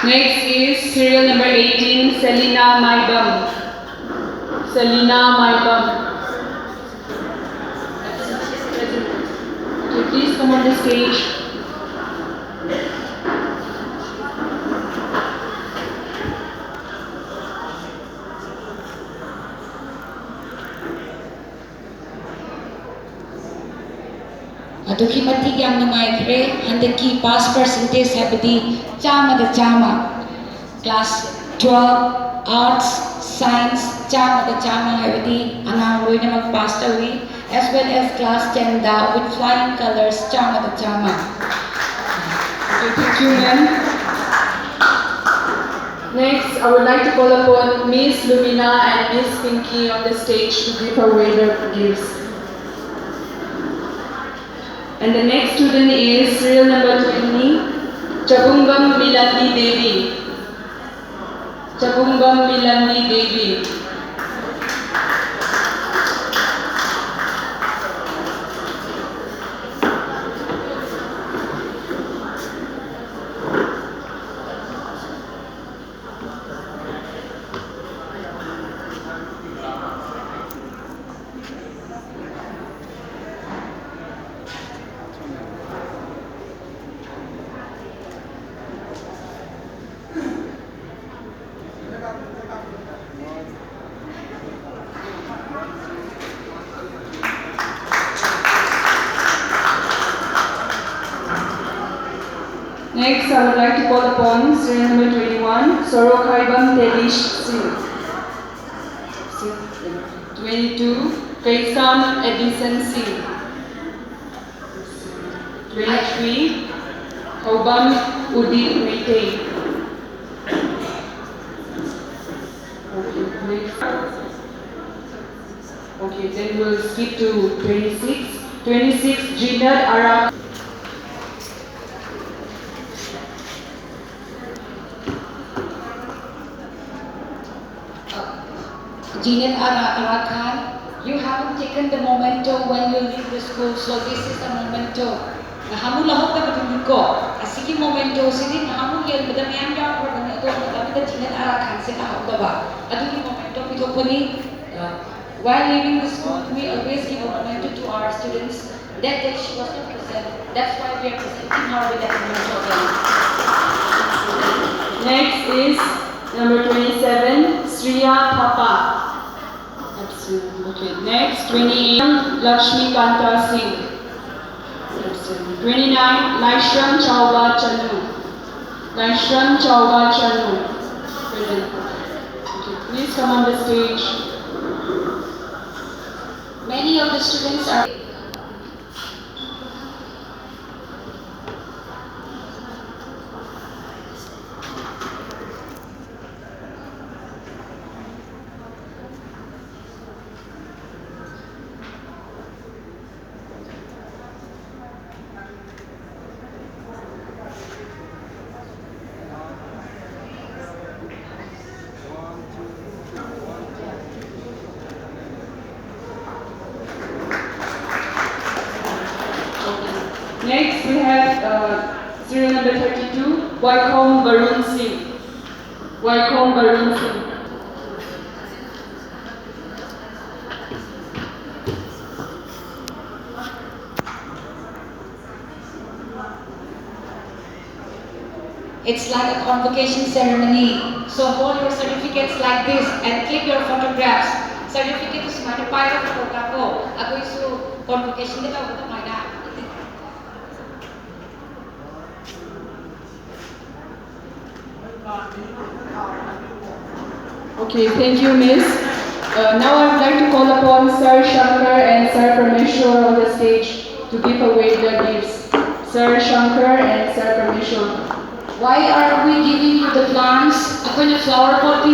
Next is serial number 18, Selina Maibam. Selina Maibam. Okay, please come on the stage. Aduki matig yang nungaikre handaki pass percentage habdi chama class 12 arts science chama habdi anang loina mag passed away as well as class 10 da with flying colors chama. Okay, thank you, ma'am. Next, I would like to call upon Miss Lumina and Miss Pinky on the stage to give away their gifts. And the next student is serial number 20, Chabungam Milandi Devi. Chabungam Milandi Devi. Next, I would like to call upon serial number 21, Sorokhaibam Telish Singh. 22, Kaisam Edison Singh. 23, Hobam Udit Meitei. Okay, then we'll skip to 26. 26, Jinad Arak. Jinet Arakan, you haven't taken the memento when you leave the school, so this is a memento. Nahamu lahok na betul ko. Asiki memento sini nahamu yang benda yang jauh berbeda itu, tapi the Jinet Arakan sih tahap doa. Aduh memento itu puni. While leaving the school, we always give a memento to our students. That day she was not present. That's why we are presenting her with that memento. Next is number 27, Sriya Thapa. Okay, next 28, Lakshmi Kanta Singh. 29, Laishram Chauba Chanu. Laishram Chauba Chanu. Okay, please come on the stage. Many of the students are Next, we have serial number 32, Vaikom Varun Singh. Vaikom Varun Singh. It's like a convocation ceremony. So hold your certificates like this and click your photographs. Certificate is my pilot photograph. Ako isu convocation kita untuk mana? Okay, thank you, Miss. Now I would like to call upon Sir Shankar and Sir Parmeshwar on the stage to give away the gifts. Sir Shankar and Sir Parmeshwar. Why are we giving you the plants? Ako yung flower pot